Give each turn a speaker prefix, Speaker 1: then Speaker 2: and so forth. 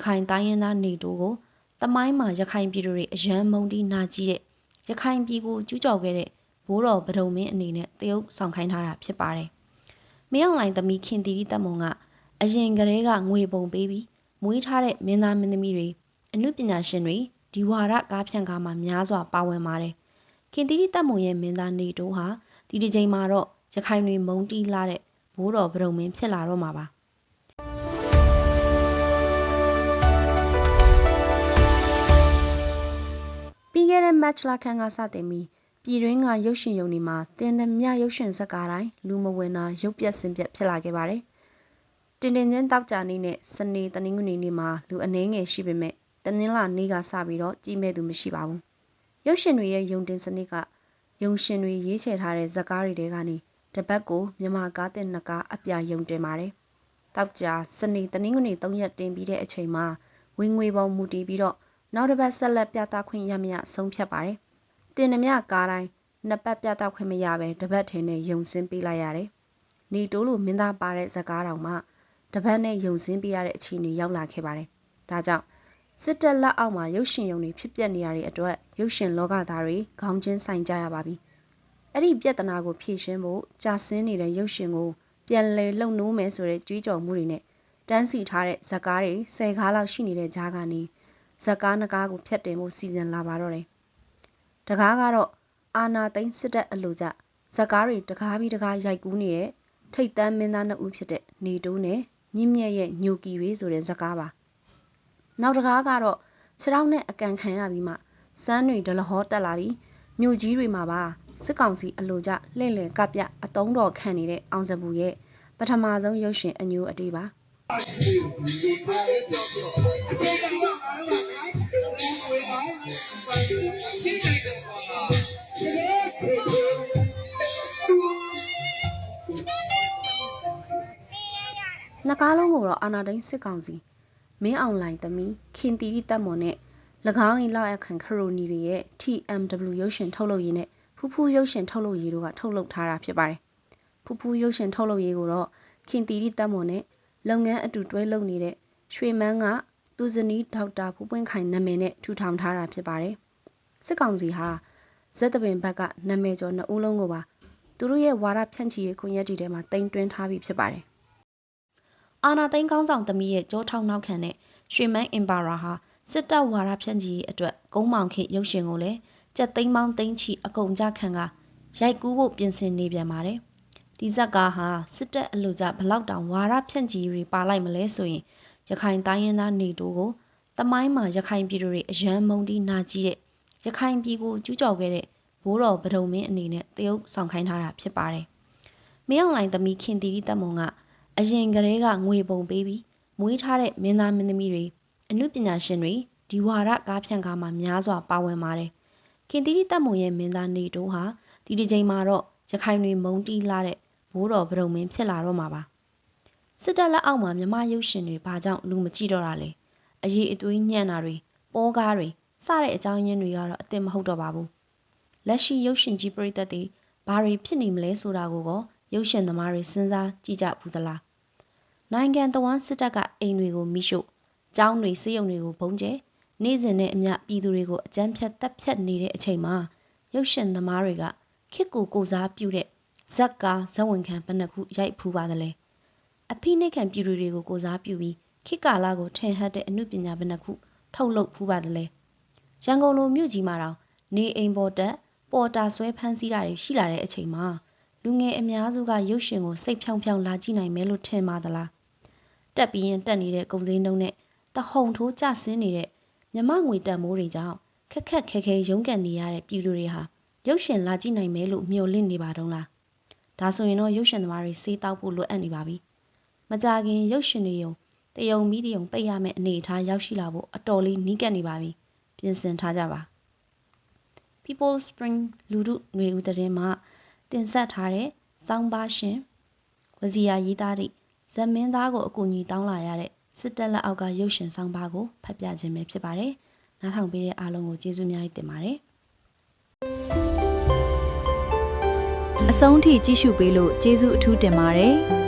Speaker 1: ခိုင်တိုင်းရင်းသားနေတိုးကိုတမိုင်းမှာရခိုင်ပြည်သူတွေအယံမုံတီးနာကြီးတဲ့ရခိုင်ပြည်ကိုကျူးကျော်ခဲ့တဲ့ဘိုးတော်ပဒုံမင်းအနေနဲ့တရုတ်ဆောင်ခိုင်းထားတာဖြစ်ပါတယ်။မင်းအောင်လှိုင်သမီးခင်တီတီတက်မွန်ကအရင်ကတည်းကငွေပုံပေးပြီးမွေးထားတဲ့မင်းသားမင်းသမီးတွေအမှုပညာရှင်တွေဒီဝါဒကားဖြန့်ကားမှာများစွာပါဝင်ပါတယ်။ခင်တီတီတက်မွန်ရဲ့မင်းသားနေတိုးဟာဒီတစ်ချိန်မှာတော့ရခိုင်တွေမုံတီးလာတဲ့ဘိုးတော်ပဒုံမင်းဖြစ်လာတော့မှာပါ။ပြီးခဲ့တဲ့ match လခန့်ကစတင်ပြီးပြည်တွင်းကရုပ်ရှင်ရုံတွေမှာတင်သမျှရုပ်ရှင်ဇာတ်ကားတိုင်းလူမဝင်တာရုပ်ပြက်စင်ပြက်ဖြစ်လာခဲ့ပါတယ်။တင်ချင်းတောက်ကြနေ့နဲ့စနေတနင်္ဂနွေနေ့မှာလူအနည်းငယ်ရှိပေမဲ့တနင်္လာနေ့ကစပြီးတော့ကြည့်မဲ့သူမရှိပါဘူး။ရုပ်ရှင်တွေရဲ့ယုံတင်စနစ်ကရုံရှင်တွေရေးချယ်ထားတဲ့ဇာတ်ကားတွေထဲကနေတပတ်ကိုမြန်မာကားတင်နှစ်ကားအပြာယုံတင်ပါတယ်။တောက်ကြစနေတနင်္ဂနွေ3ရက်တင်ပြီးတဲ့အချိန်မှာဝင်ငွေပုံမူတည်ပြီးတော့နောက်တစ်ပတ်ဆက်လက်ပြသခွင့်ရမရဆုံးဖြတ်ပါတယ်။တင်နှမြကားတိုင်းနှစ်ပတ်ပြသခွင့်မရပဲတစ်ပတ်ထဲနဲ့ယုံစင်းပေးလိုက်ရတယ်။နေတိုးလိုမင်းသားပါတဲ့ဇာတ်ကားတောင်မှတစ်ပတ်နဲ့ယုံစင်းပေးရတဲ့အခြေအနေရောက်လာခဲ့ပါတယ်။ဒါကြောင့်စစ်တပ်လက်အောက်မှာရုပ်ရှင်ရုံတွေဖြစ်ပျက်နေရတဲ့အတွက်ရုပ်ရှင်လောကသားတွေခေါင်းချင်းဆိုင်ကြရပါပြီ။အဲ့ဒီပြဿနာကိုဖြေရှင်းဖို့ကြာဆင်းနေတဲ့ရုပ်ရှင်ကိုပြန်လည်လှုပ်နိုးမယ်ဆိုတဲ့ကြွေးကြော်မှုတွေနဲ့တန်းစီထားတဲ့ဇာတ်ကားတွေ10ကားလောက်ရှိနေတဲ့ကြားကနေဇက်ကားနကားကိုဖျက်တင်ဖို့စီစဉ်လာပါတော့တယ်။တကားကတော့အာနာသိန်းစစ်တပ်အလိုကြဇက်ကားတွေတကားပြီးတကားရိုက်ကူးနေတဲ့ထိတ်တန်းမင်းသားနှစ်ဦးဖြစ်တဲ့နေတိုးနဲ့မြင့်မြတ်ရဲ့ညိုကီရေးဆိုတဲ့ဇက်ကားပါ။နောက်တကားကတော့ခြေထောက်နဲ့အကန်ခံရပြီးမှစမ်းတွေဒလဟောတက်လာပြီးမြို့ကြီးတွေမှာပါစစ်ကောင်စီအလိုကြလှည့်လည်ကပြအတုံးတော်ခံနေတဲ့အောင်စပူရဲ့ပထမဆုံးရုပ်ရှင်အညိုအတေးပါနှစ်ကားလုံးကိုတော့အာနာဒိန်းစစ်ကောင်စီမင်းအောင်လှိုင်သမီးခင်တီတီတက်မွန်နဲ့၎င်း၏လောက်အခန့်ခရိုနီတွေရဲ့ TMW ရုပ်ရှင်ထုတ်လုပ်ရေးနဲ့ဖူးဖူးရုပ်ရှင်ထုတ်လုပ်ရေးတို့ကထုတ်လုပ်ထားတာဖြစ်ပါတယ်။ဖူးဖူးရုပ်ရှင်ထုတ်လုပ်ရေးကိုတော့ခင်တီတီတက်မွန်နဲ့လုပ်ငန်းအတူတွဲလုပ်နေတဲ့ရွှေမန်းကသူဇနီးဒေါက်တာဖူးပွင့်ခိုင်နာမည်နဲ့ထူထောင်ထားတာဖြစ်ပါတယ်။စစ်ကောင်စီဟာဇက်တပင်ဘက်ကနာမည်ကျော်နှစ်ဦးလုံးကိုပါသူတို့ရဲ့ဝါဒဖြန့်ချီရေးခွင့်ရက်တွေထဲမှာတင်သွင်းထားပြီးဖြစ်ပါတယ်။အာနာသိန်းကောင်းဆောင်သမီးရဲ့ကြောထောက်နောက်ခံတဲ့ရွှေမန်းအင်ပါရာဟာစစ်တပ်ဝါဒဖြန့်ချီရေးအတွက်ကုန်းမောင်ခေရုပ်ရှင်ကိုလည်းကြက်သိန်းပေါင်းသိန်းချီအကုန်ကြခံကရိုက်ကူးဖို့ပြင်ဆင်နေပြန်ပါတယ်။ဒီဇက်ကားဟာစစ်တပ်အလို့ကြဘလောက်တောင်ဝါဒဖြန့်ချီရေးတွေပါလိုက်မလဲဆိုရင်ရခိုင်တိုင်းရင်းသားနေတိုးကိုတမိုင်းမှာရခိုင်ပြည်သူတွေအယံမုံတီးနာကြီးတဲ့ရခိုင်ပြည်ကိုကျူးကျော်ခဲ့တဲ့ဘိုးတော်ပဒုံမင်းအနေနဲ့တရုတ်ဆောင်ခိုင်းထားတာဖြစ်ပါတယ်။မင်းအောင်လှိုင်သမီးခင်တီတီတက်မွန်ကအရင်ကတည်းကငွေပုံပေးပြီးမွေးထားတဲ့မင်းသားမင်းသမီးတွေအမှုပညာရှင်တွေဒီဝါဒကားဖြန့်ကားမှာများစွာပါဝင်ပါတယ်။ခင်တီတီတက်မွန်ရဲ့မင်းသားနေတိုးဟာဒီတစ်ချိန်မှာတော့ရခိုင်တွေမုံတီးလာတဲ့ဘိုးတော်ပဒုံမင်းဖြစ်လာတော့မှာပါ။စစ်တပ်လက်အောက်မှာမြမရုပ်ရှင်တွေဘာကြောင့်လူမကြည့်တော့တာလဲ။အရေးအသွေးညံ့တာတွေပေါ်ကားတွေစတဲ့အကြောင်းရင်းတွေကတော့အသင့်မဟုတ်တော့ပါဘူး။လက်ရှိရုပ်ရှင်ကြီးပရိသတ်တွေဘာတွေဖြစ်နေမလဲဆိုတာကိုတော့ရုပ်ရှင်သမားတွေစဉ်းစားကြည့်ကြဘူးသလား။နိုင်ငံတော်ဝန်စစ်တပ်ကအိမ်တွေကိုမိရှို့ကျောင်းတွေစေယုံတွေကိုဘုံကျဲနေ့စဉ်နဲ့အမျှပြည်သူတွေကိုအကြမ်းဖက်တပ်ဖြတ်နေတဲ့အချိန်မှာရုပ်ရှင်သမားတွေကခစ်ကိုစားပြုတဲ့ဇက်ကားဇက်ဝင်ခံဘယ်နှခုရိုက်ဖူးပါသလဲအဖိနှိတ်ခံပြည်သူတွေကိုကိုစားပြုပြီးခေတ်ကာလကိုထင်ဟပ်တဲ့အမှုပညာဘယ်နှခုထုတ်လုပ်ဖူးပါသလဲရန်ကုန်လိုမြို့ကြီးမှာတော့နေအိမ်ပေါ်တက်ပေါ်တာဆွဲဖမ်းဆီးတာတွေရှိလာတဲ့အချိန်မှာလူငယ်အများစုကရုပ်ရှင်ကိုစိတ်ဖြောင်းဖြောင်းလာကြည့်နိုင်မယ်လို့ထင်ပါသလားတက်ပြီးရင်တက်နေတဲ့ကုန်စည်နှုန်းနဲ့တဟုန်ထိုးကျဆင်းနေတဲ့မြမငွေတန်မိုးတွေကြောင့်ခက်ခက်ခဲခဲရုန်းကန်နေရတဲ့ပြည်သူတွေဟာရုပ်ရှင်လာကြည့်နိုင်မယ်လို့မျှော်လင့်နေပါတော့လားဒါဆိုရင်တော့ရုပ်ရှင်သမားတွေစေးတောက်ဖို့လိုအပ်နေပါပြီမကြခင်ရုပ်ရှင်တွေယုံတယုံမီဒီယုံပိတ်ရမယ့်အနေအထားရောက်ရှိလာဖို့အတော်လေးနီးကပ်နေပါပြီပြင်ဆင်ထားကြပါ People Spring လူထုຫນွေဦးသတင်းမှာတင်ဆက်ထားတဲ့စောင်းပါရှင်ဝစီယာရေးသားသည့်ဇက်မင်းသားကိုအကူအညီတောင်းလာရတဲ့စစ်တပ်လက်အောက်ကရုပ်ရှင်ဆောင်ပါကိုဖတ်ပြခြင်းပဲဖြစ်ပါတယ်။နားထောင်ပေးတဲ့အားလုံးကိုကျေးဇူးများတင်ပါတယ်။အဆုံးထိကြည့်ရှုပေးလို့ကျေးဇူးအထူးတင်ပါတယ်။